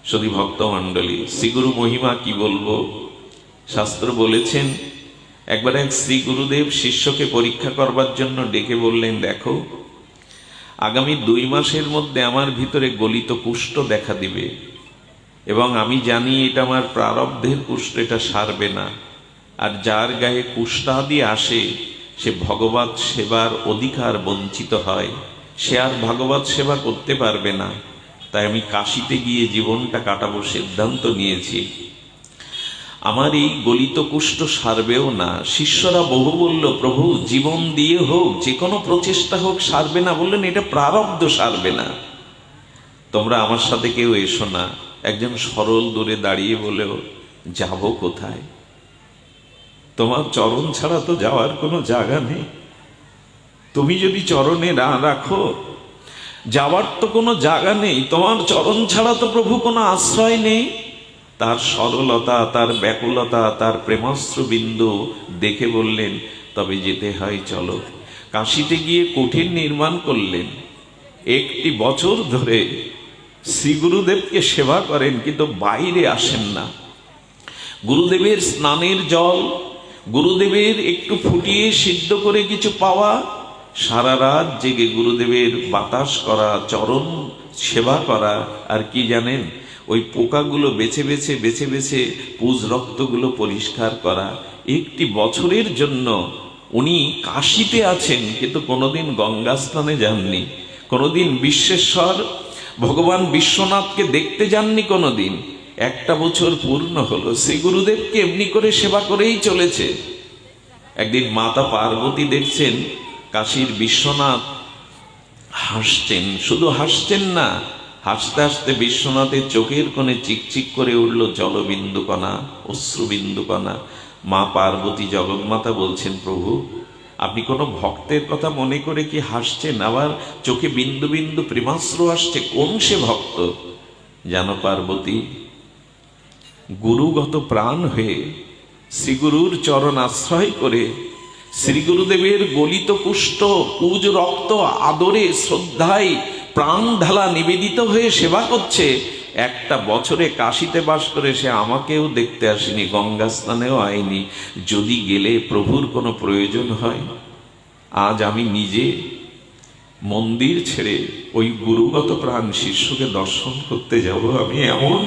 সদী ভক্ত মণ্ডলী, শ্রীগুরু মহিমা কি বলবো। শাস্ত্র বলেছেন, একবার এক শ্রী গুরুদেব শিষ্যকে পরীক্ষা করবার জন্য ডেকে বললেন, দেখো আগামী 2 মাসের মধ্যে আমার ভিতরে গলিত কুষ্ঠ দেখা দিবে, এবং আমি জানি এটা আমার প্রারব্ধের কুষ্ঠ, এটা সারবে না। আর যার গায়ে কুষ্ঠাদি আসে সে ভগবত সেবার অধিকার বঞ্চিত হয়, সে আর ভগবত সেবা করতে পারবে না। তাই আমি কাশীতে গিয়ে জীবনটা কাটাবো সিদ্ধান্ত নিয়েছি। আমার এই গলিত কুষ্ঠ সারবেও না। শিষ্যরা বহু বলল, প্রভু জীবন দিয়ে হোক, যে কোনো প্রচেষ্টা হোক, সারবে না। বললেন, এটা প্রারব্ধ, সারবে না। তোমরা আমার সাথে কেউ এসো না। একজন সরল দূরে দাঁড়িয়ে বলেও, যাব কোথায়? তোমার চরণ ছাড়া তো যাওয়ার কোনো জায়গা নেই। তুমি যদি চরণে না রাখো, যাওয়ার তো কোনো জায়গা নেই। তোমার চরণ ছাড়া তো প্রভু কোনো আশ্রয় নেই। তার সরলতা, তার ব্যাকুলতা, তার প্রেমাশ্রু বিন্দু দেখে বললেন, তবে যেতে হয়, চলো। কাশীতে গিয়ে কুঠির নির্মাণ করলেন। 1 বছর ধরে শ্রী গুরুদেবকে সেবা করেন, কিন্তু বাইরে আসেন না। গুরুদেবের স্নানের জল, গুরুদেবের একটু ফুটিয়ে সিদ্ধ করে কিছু পাওয়া, সারা রাত জেগে গুরুদেবের বাতাস করা, চরণ সেবা করা। আর কি জানেন, ওই পোকাগুলো বেছে বেছে বেছে বেছে পুজ রক্তগুলো পরিষ্কার করা। 1 বছরের জন্য উনি কাশীতে আছেন, কিন্তু কোনোদিন গঙ্গা স্নানে যাননি, কোনোদিন বিশ্বেশ্বর ভগবান বিশ্বনাথকে দেখতে যাননি কোনোদিন। 1 বছর পূর্ণ হলো, শ্রী গুরুদেবকে এমনি করে সেবা করেই চলেছে। একদিন মাতা পার্বতী দেখছেন কাশীর বিশ্বনাথ হাসছেন। শুধু হাসছেন না, হাসতে হাসতে বিশ্বনাথের চোখের কোণে চিকচিক করে উঠল জলবিন্দুকণা, অশ্রুবিন্দুকণা। মা পার্বতী জগন্মাতা বলছেন, প্রভু আপনি কোনো ভক্তের কথা মনে করে কি হাসছেন? আবার চোখে বিন্দু বিন্দু প্রেমাশ্রু আসছে, কোন সে ভক্ত? জানো পার্বতী, গুরুগত প্রাণ হয়ে শ্রীগুরুর চরণ আশ্রয় করে শ্রী গুরুদেবের গলিত কুষ্ঠ, পুজ রক্ত আদরে শ্রদ্ধায় প্রাণ ঢালা নিবেদিত হয়ে সেবা করছে। 1 বছরে কাশীতে বাস করে সে আমাকেও দেখতে আসেনি, গঙ্গা স্নানেও আয়নি। যদি গেলে প্রভুর কোনো প্রয়োজন হয়, আজ আমি নিজে মন্দির ছেড়ে ওই গুরুগত প্রাণ শিষ্যকে দর্শন করতে যাব। আমি এমন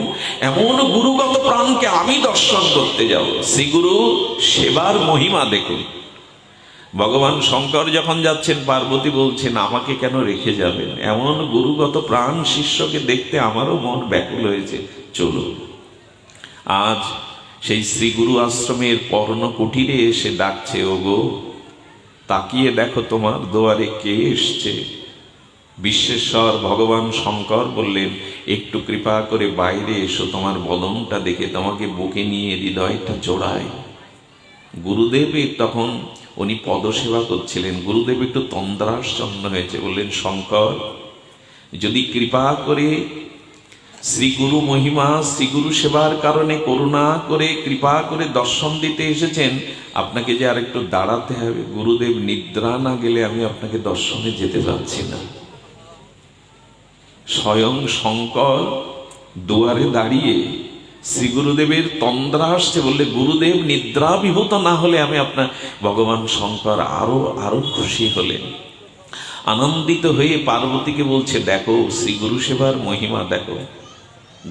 এমন গুরুগত প্রাণকে আমি দর্শন করতে যাব। শ্রীগুরু সেবার মহিমা দেখুন। ভগবান শঙ্কর যখন যাচ্ছেন, পার্বতী বলছেন, আমাকে কেন রেখে যাবেন? এমন গুরুগত প্রাণ শিষ্যকে দেখতে আমারও মন ব্যাকুল হয়েছে, চলো। আজ সেই শ্রীগুরু আশ্রমের পর্ণ কুটিরে এসে ডাকছে, ওগো তাকিয়ে দেখো তোমার দুয়ারে কে এসছে। বিশ্বেশ্বর ভগবান শঙ্কর বললেন, একটু কৃপা করে বাইরে এসো, তোমার বদনটা দেখে তোমাকে বুকে নিয়ে হৃদয়টা জোড়ায়। গুরুদেবের তখন উনি পদসেবা করছিলেন। গুরুদেব একটু তন্দ্রাচ্ছন্ন হয়েছে, বললেন, শঙ্কর যদি কৃপা করে শ্রীগুরু মহিমা, শ্রীগুরু সেবার কারণে করুণা করে কৃপা করে দর্শন দিতে এসেছেন, আপনাকে যে আর একটু দাঁড়াতে হবে। গুরুদেব নিদ্রা না গেলে আমি আপনাকে দর্শনে যেতে পারছি না। স্বয়ং শঙ্কর দুয়ারে দাঁড়িয়ে শ্রী গুরুদেবের তন্দ্রা আসছে, বললে, গুরুদেব নিদ্রা বিভূত না হলে আমি আপনার। ভগবান শঙ্কর আরো আরো খুশি হলেন, আনন্দিত হয়ে পার্বতীকে বলছে, দেখো শ্রী গুরু সেবার মহিমা দেখো।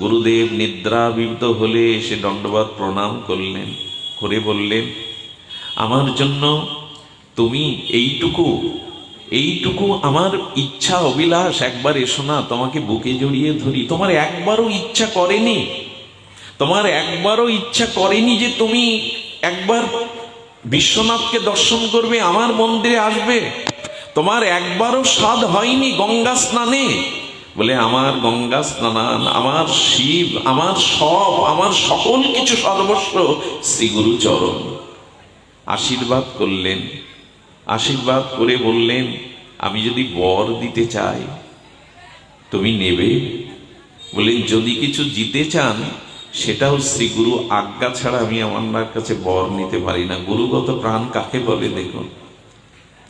গুরুদেব নিদ্রাবিভূত হলে এসে দণ্ডবত প্রণাম করলেন, করে বললেন, আমার জন্য তুমি এইটুকু আমার ইচ্ছা অভিলাষ, একবার এসো না, তোমাকে বুকে জড়িয়ে ধরি। তোমার একবারও ইচ্ছা করেনি, তোমার একবারও ইচ্ছা করেনি যে তুমি একবার বিশ্বনাথকে দর্শন করবে, আমার মন্দিরে আসবে? তোমার একবারও স্বাদ হয়নি গঙ্গা স্নানে? বলে, আমার গঙ্গা স্নান, আমার শিব, আমার সব, আমার সকল কিছু সর্বস্ব শ্রীগুরু চরণ। আশীর্বাদ করলেন, আশীর্বাদ করে বললেন, আমি যদি বর দিতে চাই তুমি নেবে? বললেন, যদি কিছু জিতে চান সেটাও শ্রীগুরু আজ্ঞা ছাড়া আমি আমার কাছে বর নিতে পারি না। গুরুগত প্রাণ কাকে বলে দেখুন।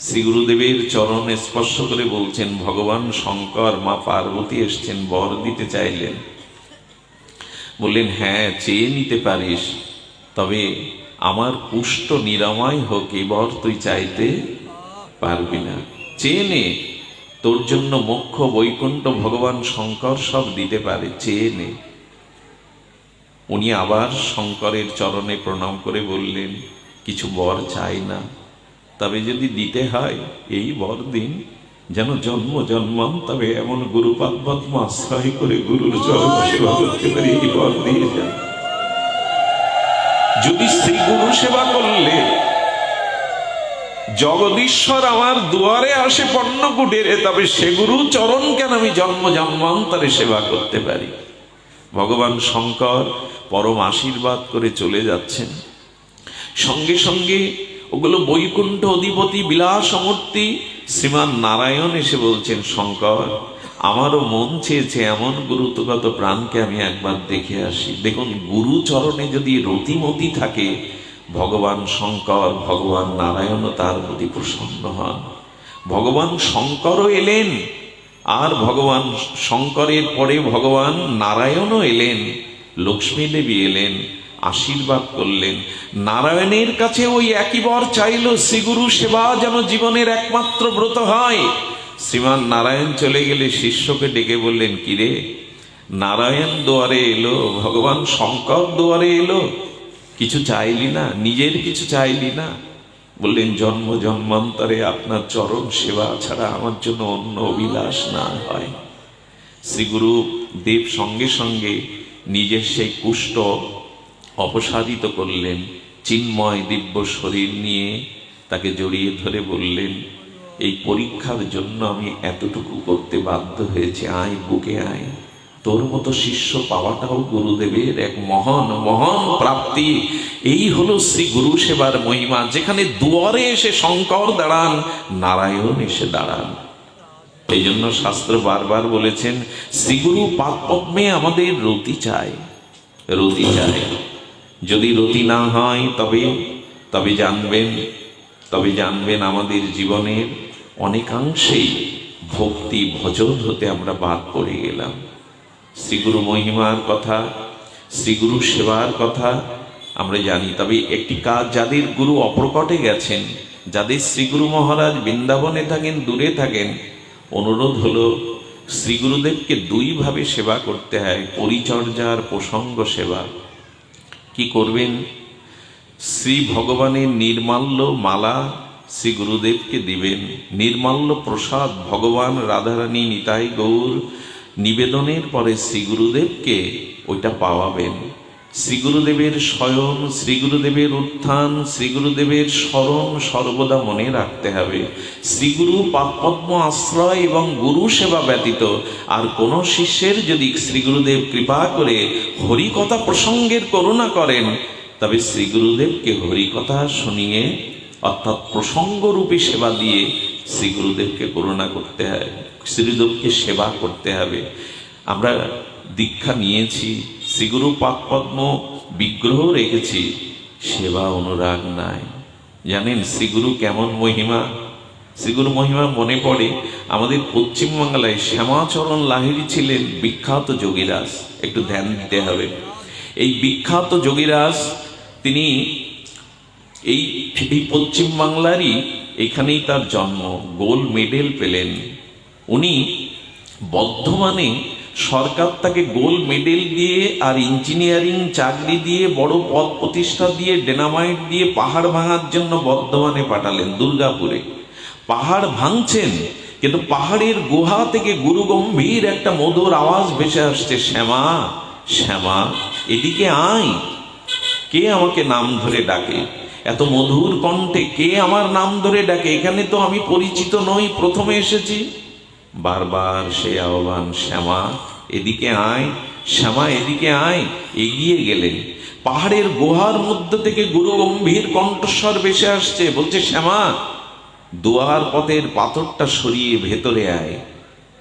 শ্রী গুরুদেবের চরণ স্পর্শ করে বলছেন, ভগবান শঙ্কর মা পার্বতী এসছেন, বর দিতে চাইলেন। বললেন, হ্যাঁ চেয়ে নিতে পারিস, তবে আমার কুষ্ঠ নিরাময় হোক এবার তুই চাইতে পারবি না। চেয়ে নে, তোর জন্য মোক্ষ বৈকুণ্ঠ ভগবান শঙ্কর সব দিতে পারে, চেয়ে নে। উনি আবার শঙ্করের চরণে প্রণাম করে বললেন, কিছু বর চাই না, তবে যদি দিতে হয় এই বর দিন, যেন জন্ম জন্মান্তরে এমন গুরুপাদ পদ্ম আশ্রয় করে গুরুর চরণ সেবা করতে পারি, এই বর দিয়ে যান। যদি শ্রী গুরু সেবা করলে জগদীশ্বর আমার দুয়ারে আসে পণ্যকুটিরে, তবে সে গুরু চরণ কেন আমি জন্ম জন্মান্তরে সেবা করতে পারি। ভগবান শঙ্কর পরম আশীর্বাদ করে চলে যাচ্ছেন। সঙ্গে সঙ্গে ওগুলো বৈকুণ্ঠ অধিপতি বিলাসমূর্তি শ্রীমান নারায়ণ এসে বলছেন, শঙ্কর আমারও মন চেয়েছে এমন গুরুত্বগত প্রাণকে আমি একবার দেখে আসি। দেখুন, গুরু চরণে যদি রতিমতি থাকে, ভগবান শঙ্কর ভগবান নারায়ণও তার প্রতি প্রসন্ন হন। ভগবান শঙ্করও এলেন, আর ভগবান শঙ্করের পরে ভগবান নারায়ণও এলেন, লক্ষ্মী দেবী এলেন, আশীর্বাদ করলেন। নারায়ণের কাছে ওই একই বর চাইল, শ্রীগুরু সেবা যেন জীবনের একমাত্র ব্রত হয়। শ্রীমান নারায়ণ চলে গেলে শিষ্যকে ডেকে বললেন, কিরে, নারায়ণ দুয়ারে এলো, ভগবান শঙ্কর দুয়ারে এলো, কিছু চাইলি না, নিজের কিছু চাইলি না? বললেন, জন্ম জন্মান্তরে আপনার চরণ সেবা ছাড়া আমার জন্য অন্য অভিলাষ না হয়। শ্রীগুরু দেব সঙ্গে সঙ্গে নিজের সেই কুষ্ঠ অপসারিত করলেন, চিন্ময় দিব্য শরীর নিয়ে তাকে জড়িয়ে ধরে বললেন, এই পরীক্ষার জন্য আমি এতটুকু করতে বাধ্য হয়েছি, আয় বুকে আয়। তোর মতো শিষ্য পাওয়াটাও গুরুদেবের এক মহান মহান প্রাপ্তি। এই হলো শ্রী গুরু সেবার মহিমা, যেখানে দুয়ারে এসে শঙ্কর দাঁড়ান, নারায়ণ এসে দাঁড়ান। এই জন্য শাস্ত্র বারবার বলেছেন, শ্রীগুরু পাদ পদ্মে আমাদের রতি চাই, রতি চাই। যদি রতি না হয় তবে জানবেন আমাদের জীবনের অনেকাংশেই ভক্তি ভজন হতে আমরা বাদ পড়ে গেলাম। শ্রীগুরু মহিমার কথা, শ্রীগুরু সেবার কথা আমরা জানি, তবে একটি কাজ যাদের গুরু অপ্রকটে গেছেন, যাদের শ্রীগুরু মহারাজ বৃন্দাবনে থাকেন, দূরে থাকেন, অনুরোধ হলো শ্রীগুরুদেবকে দুইভাবে সেবা করতে হয়, পরিচর্যা আর প্রসঙ্গ সেবা। কি করবেন? শ্রী ভগবানের নির্মাল্য মালা শ্রী গুরুদেবকে দিবেন, নির্মাল্য প্রসাদ ভগবান রাধারানী নিতাই গৌর নিবেদনের পরে শ্রী গুরুদেবকে ওইটা পাওয়াবেন। শ্রী গুরুদেবের স্বয়ং, শ্রী গুরুদেবের উত্থান, শ্রী গুরুদেবের স্মরণ সর্বদা মনে রাখতে হবে। শ্রীগুরু পাদপদ্ম আশ্রয় এবং গুরু সেবা ব্যতীত আর কোন শিষ্যের যদি শ্রী গুরুদেব কৃপা করে হরিকথা প্রসঙ্গের করুণা করেন, তবে শ্রী গুরুদেবকে হরিকথা শুনিয়ে অর্থাৎ প্রসঙ্গরূপী সেবা দিয়ে শ্রী গুরুদেবকে করুণা করতে হবে, শ্রীগুরুদেবকে সেবা করতে হবে। আমরা দীক্ষা নিয়েছি, শ্রীগুরু পাদপদ্ম বিগ্রহ রেখেছি, সেবা অনুরাগ নাই। জানেন শ্রীগুরু কেমন মহিমা? শ্রীগুরু মহিমা মনে পড়ে, আমাদের পশ্চিমবাংলায় শ্যামাচরণ লাহিড়ী ছিলেন বিখ্যাত যোগীরাজ। একটু ধ্যান দিতে হবে, এই বিখ্যাত যোগীরাজ তিনি এই পশ্চিমবাংলারই, এখানেই তার জন্ম, গোল্ড মেডেল পেলেন উনি। বর্ধমানে সরকার তাকে গোল্ড মেডেল দিয়ে আর ইঞ্জিনিয়ারিং চাকরি দিয়ে, বড় পদ প্রতিষ্ঠা দিয়ে, ডেনামাইট দিয়ে পাহাড় ভাঙার জন্য বর্ধমানে পাঠালেন। দুর্গাপুরে পাহাড় ভাঙছেন, কিন্তু পাহাড়ের গুহা থেকে গুরু গম্ভীর একটা মধুর আওয়াজ ভেসে আসছে, শ্যামা শ্যামা এদিকে আয়। কে আমাকে নাম ধরে ডাকে? এত মধুর কণ্ঠে কে আমার নাম ধরে ডাকে? এখানে তো আমি পরিচিত নই, প্রথমে এসেছি। বারবার সে আহ্বান, শ্যামা এদিকে আয়, শ্যামা এদিকে আয়। এগিয়ে গেলেন, পাহাড়ের গুহার মধ্যে থেকে গুরু গম্ভীর কণ্ঠস্বর ভেসে আসছে, বলছে, শ্যামা দুয়ার পথের পাথরটা সরিয়ে ভেতরে আয়।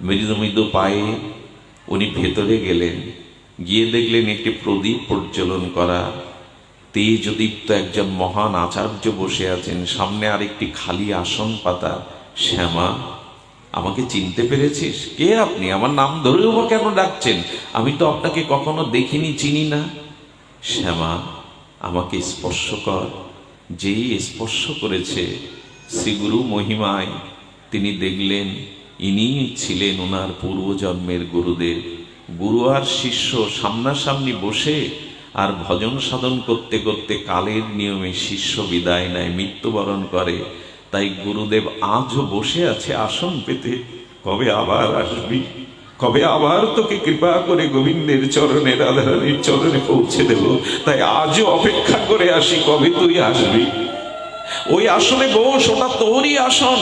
মৃদু মৃদু পায়ে উনি ভেতরে গেলেন, গিয়ে দেখলেন একটি প্রদীপ প্রজ্বলন করা, তেজদীপ্ত একজন মহান আচার্য বসে আছেন, সামনে আরেকটি খালি আসন পাতা। শ্যামা আমাকে চিনতে পেরেছিস? কে আপনি? আমার নাম ধরেও বা কেন ডাকছেন? আমি তো আপনাকে কখনো দেখিনি, চিনি না। শ্যামা, আমাকে স্পর্শ কর। যেই স্পর্শ করেছে, শ্রীগুরু মহিমায় তিনি দেখলেন ইনি ছিলেন ওনার পূর্বজন্মের গুরুদেব। গুরু আর শিষ্য সামনাসামনি বসে আর ভজন সাধন করতে করতে কালের নিয়মে শিষ্য বিদায় নেয়, মৃত্যুবরণ করে। তাই গুরুদেব আজও বসে আছে আসন পেতে, কবে আবার আসবি, কবে আবার তোকে কৃপা করে গোবিন্দের চরণে, রাধারানীর চরণে পৌঁছে দেব। তাই আজও অপেক্ষা করে আসি, কবে তুই আসবি। ওই আসনে বস, ওটা তোরই আসন।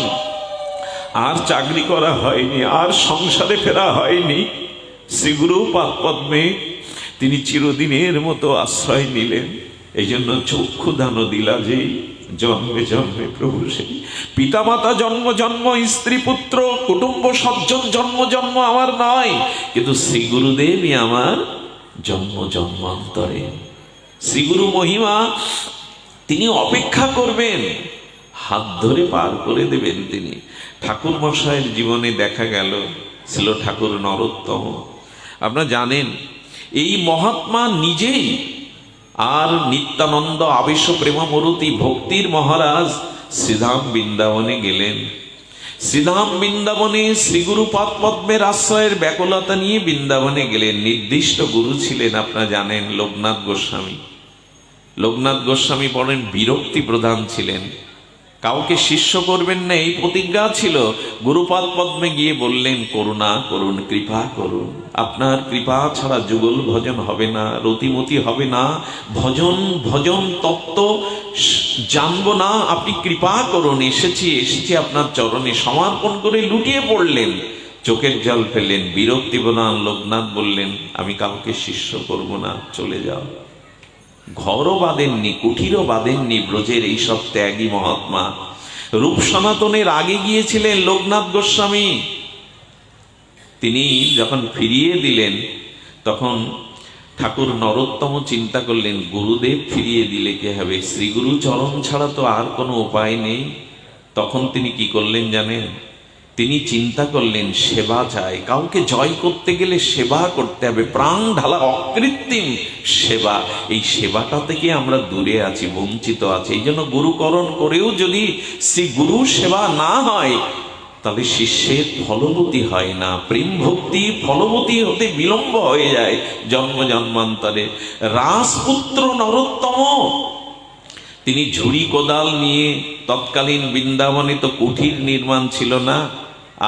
আর চাকরি করা হয়নি, আর সংসারে ফেরা হয়নি। শ্রীগুরু পাদপদ্মে তিনি চিরদিনের মতো আশ্রয় নিলেন। এই জন্য চক্ষু দান দিলা যেই, জন্মে জন্মে প্রভু সেই। পিতা মাতা জন্ম জন্ম, স্ত্রী পুত্র কুটুম্ব সজ্জন জন্ম জন্ম আমার নয়, কিন্তু শ্রী গুরুদেবই আমার জন্ম জন্মান্তরে। শ্রীগুরু মহিমা, তিনি অপেক্ষা করবেন, হাত ধরে পার করে দেবেন তিনি। ঠাকুর মশাইয়ের জীবনে দেখা গেল ছিল ঠাকুর নরোত্তম। আপনারা জানেন এই মহাত্মা নিজেই আর নিত্যানন্দ আবেশ প্রেমমূর্তি ভক্তির মহারাজ শ্রীধাম বৃন্দাবনে গেলেন। শ্রীধাম বৃন্দাবনে শ্রীগুরু পাদপদ্মের আশ্রয়ের ব্যাকুলতা নিয়ে বৃন্দাবনে গেলেন। নির্দিষ্ট গুরু ছিলেন, আপনারা জানেন, লোকনাথ গোস্বামী। লোকনাথ গোস্বামী বলেন বিরক্তি প্রধান ছিলেন, কাউকে শিষ্য করবেন না এই প্রতিজ্ঞা ছিল। গুরুপাদ পদ্মে গিয়ে বললেন, করুণা করুন, কৃপা করুন, আপনার কৃপা ছাড়া যুগল ভজন হবে না, রতিমতি হবে না, ভজন ভজন তত্ত্ব জানবো না, আপনি কৃপা করুন, এসেছি আপনার চরণে সমর্পণ করে লুটিয়ে পড়লেন, চোখের জল ফেললেন। বিরক্তি প্রধান লোকনাথ বললেন, আমি কাউকে শিষ্য করব না, চলে যাও। ঘরও বাঁধেননি, কুঠিরও বাঁধেননি, ব্রজের এইসব ত্যাগী মহাত্মা। রূপ সনাতনের আগে গিয়েছিলেন লোকনাথ গোস্বামী। তিনি যখন ফিরিয়ে দিলেন তখন ঠাকুর নরোত্তম চিন্তা করলেন, গুরুদেব ফিরিয়ে দিলে কে হবে, শ্রীগুরু চরণ ছাড়া তো আর কোনো উপায় নেই। তখন তিনি কি করলেন জানেন? তিনি চিন্তা করলেন সেবা চাই, কাউকে জয় করতে গেলে সেবা করতে হবে, প্রাণ ঢালা অকৃত্রিম সেবা। এই সেবাটা থেকে আমরা দূরে আছি, বঞ্চিত আছি। এই জন্য গুরুকরণ করেও যদি শ্রী গুরু সেবা না হয় তাহলে শিষ্যের ফলবতী হয় না, প্রেম ভক্তি ফলবতী হতে বিলম্ব হয়ে যায় জন্ম জন্মান্তরে। রাজপুত্র নরোত্তম তিনি ঝুড়ি কোদাল নিয়ে, তৎকালীন বৃন্দাবনে তো কুঠির নির্মাণ ছিল না,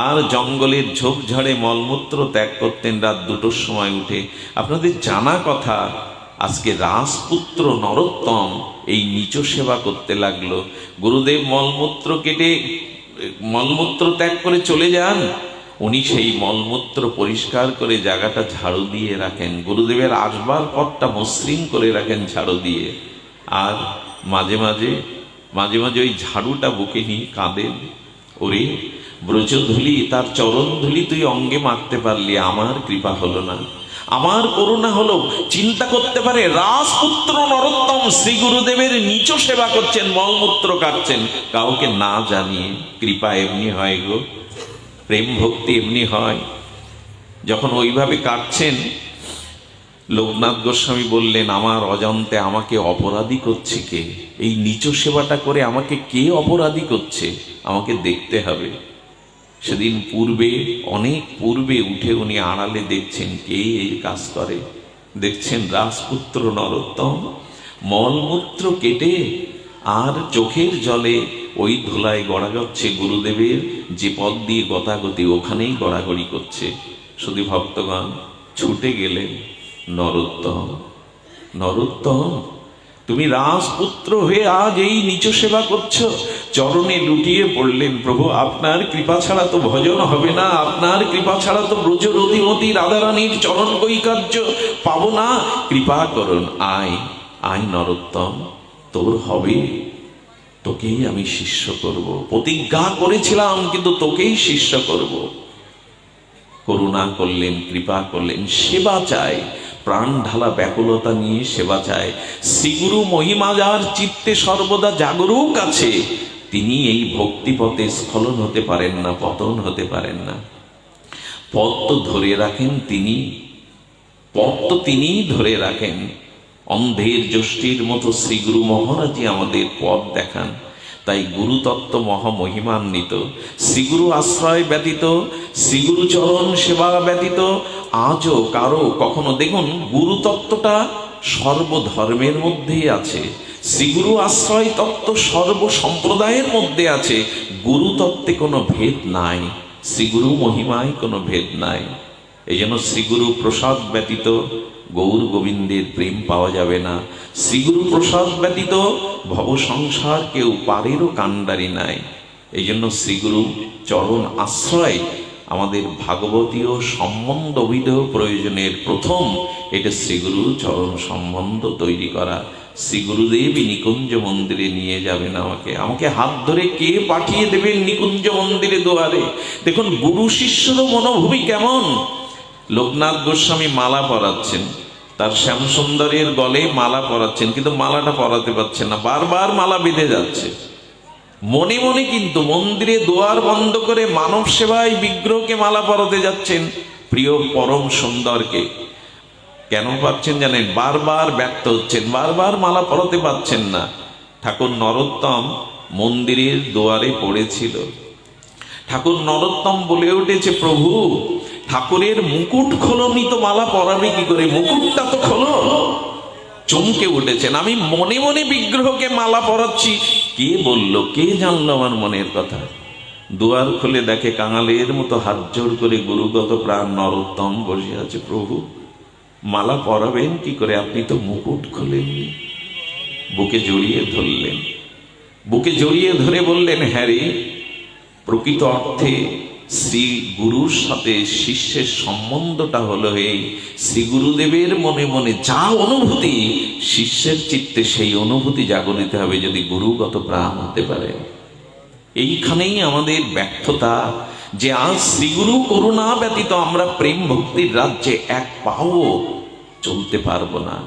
আর জঙ্গলের ঝোপঝাড়ে মলমূত্র ত্যাগ করতেন রাত 2টোর সময় উঠে। আপনাদের জানা কথা, আজকে রাজপুত্র নরোত্তম এই নিচ সেবা করতে লাগলো। গুরুদেব মলমূত্র কেটে মলমূত্র ত্যাগ করে চলে যান, উনি সেই মলমূত্র পরিষ্কার করে জায়গাটা ঝাড়ু দিয়ে রাখেন, গুরুদেবের আসবার পথটা মসৃণ করে রাখেন ঝাড়ু দিয়ে। আর মাঝে মাঝে ওই ঝাড়ুটা বুকে নিয়ে কাঁদেন, ওরে ব্রজধূলি, তার চরণ ধুলি তুই অঙ্গে মারতে পারলি, আমার কৃপা হলো না, আমার করুণা হলো। চিন্তা করতে পারে রাজপুত্র নরোত্তম শ্রী গুরুদেবের নিচ সেবা করছেন, মলমূত্র কাটছেন, কাউকে না জানিয়ে। কৃপা এমনি হয় গো, প্রেম ভক্তি এমনি হয়। যখন ওইভাবে কাটছেন, লোকনাথ গোস্বামী বললেন, আমার অজান্তে আমাকে অপরাধী করছে কে? এই নিচ সেবাটা করে আমাকে কে অপরাধী করছে, আমাকে দেখতে হবে। সেদিন অনেক পূর্বে উঠে উনি আড়ালে দেখছেন কে এই কাজ করে। দেখছেন রাজপুত্র নরোত্তম মলমূত্র কেটে আর চোখের জলে ওই ধুলায় গড়াগড়ছে, গুরুদেবের যে পথ দিয়ে গতাগতি ওখানেই গড়াগড়ি করছে। শুধু ভক্তগণ ছুটে গেলেন, নরোত্তম, নরোত্তম, তুমি রাজপুত্র হয়ে আজ এই নিচ সেবা করছো। চরণে লুটিয়ে পড়লেন, প্রভু আপনার কৃপা ছাড়া তো ভজন হবে না, আপনার কৃপা ছাড়া তো ব্রজ রতিমতি রাধারানীর চরণ কৈকার্য পাবো না, কৃপা করুন। আয় আয় নরোত্তম, তোর হবে, তোকেই আমি শিষ্য করব, প্রতিজ্ঞা করেছিলাম কিন্তু তোকেই শিষ্য করব। করুণা করলেন, কৃপা করলেন, সেবা চাই, প্রাণ ঢালা ব্যাকুলতা নিয়ে সেবা চায়। শ্রীগুরু মহিমা যার চিত্তে সর্বদা জাগরুক আছে, তিনি এই ভক্তিপথে স্খলন হতে পারেন না, পতন হতে পারেন না। পথ তো ধরে রাখেন তিনি, পথ তো তিনিই ধরে রাখেন। অন্ধের যষ্টির মতো শ্রী গুরু মহারাজই আমাদের পথ দেখান। তাই গুরুতত্ত্ব মহামহিমান্বিত। শ্রীগুরু আশ্রয় ব্যতীত, শ্রীগুরু চরণ সেবা ব্যতীত আজও কারো কখনো, দেখুন গুরুতত্ত্বটা সর্বধর্মের মধ্যেই আছে, শ্রীগুরু আশ্রয় তত্ত্ব সর্ব সম্প্রদায়ের মধ্যে আছে। গুরুতত্ত্বে কোনো ভেদ নাই, শ্রীগুরু মহিমায় কোনো ভেদ নাই। এই জন্য শ্রীগুরু প্রসাদ ব্যতীত গৌর গোবিন্দের প্রেম পাওয়া যাবে না। শ্রীগুরু প্রসাদ ব্যতীত ভব সংসার কেউ পারেরও কাণ্ডারি নাই। এই জন্য শ্রীগুরু চরণ আশ্রয় আমাদের ভাগবতীয় সম্বন্ধ অভিধেয় প্রয়োজনের প্রথম, এটা শ্রীগুরু চরণ সম্বন্ধ তৈরি করা। শ্রী গুরুদেবই নিকুঞ্জ মন্দিরে নিয়ে যাবেন আমাকে, আমাকে হাত ধরে কে পাঠিয়ে দেবেন নিকুঞ্জ মন্দিরে দুয়ারে। দেখুন গুরু শিষ্যর মনোভূমি কেমন। লোকনাথ গোস্বামী মালা পরাচ্ছেন, তার শ্যামসুন্দরের গলে মালা পরাচ্ছেন, কিন্তু মালাটা পরাতে পারছেন না, বারবার মালা বেঁধে যাচ্ছে। মনে মনে কিন্তু মন্দিরে দুয়ার বন্ধ করে মানব সেবায় বিগ্রহকে মালা পরাতে যাচ্ছেন, প্রিয় পরম সুন্দরকে। কেন পাচ্ছেন জানেন? বারবার ব্যর্থ হচ্ছেন, বারবার মালা পরাতে পারছেন না। ঠাকুর নরোত্তম মন্দিরের দুয়ারে পড়েছিল। ঠাকুর নরোত্তম বলে উঠেছে, প্রভু ঠাকুরের মুকুট খোলনি তো মালা পরাবে কি করে, মুকুটটা তো খোলো। চমকে উঠেছেন, আমি মনে মনে বিগ্রহকে মালা পরাচ্ছি, কে বলল, কে জানলো আমার মনের কথা। দুয়ার খুলে দেখে কাঙালের মতো হাত জোড় করে গুরুগত প্রাণ নরোত্তম বসে আছে। প্রভু মালা পরাবেন কি করে, আপনি তো মুকুট খোলেননি। বুকে জড়িয়ে ধরলেন, বুকে জড়িয়ে ধরে বললেন, হ্যাঁ রে, প্রকৃত অর্থে শ্রী গুরুর সাথে শিষ্যের সম্বন্ধটা হলো এই, শ্রী গুরুদেবের মনে মনে যা অনুভূতি, শিষ্যের চিত্তে সেই অনুভূতি জাগরিত হবে যদি গুরুগত প্রাণ হতে পারে। এইখানেই আমাদের ব্যর্থতা, যে আজ শ্রীগুরু করুণা ব্যতীত আমরা প্রেম ভক্তির রাজ্যে এক পাও চলতে পারবো না।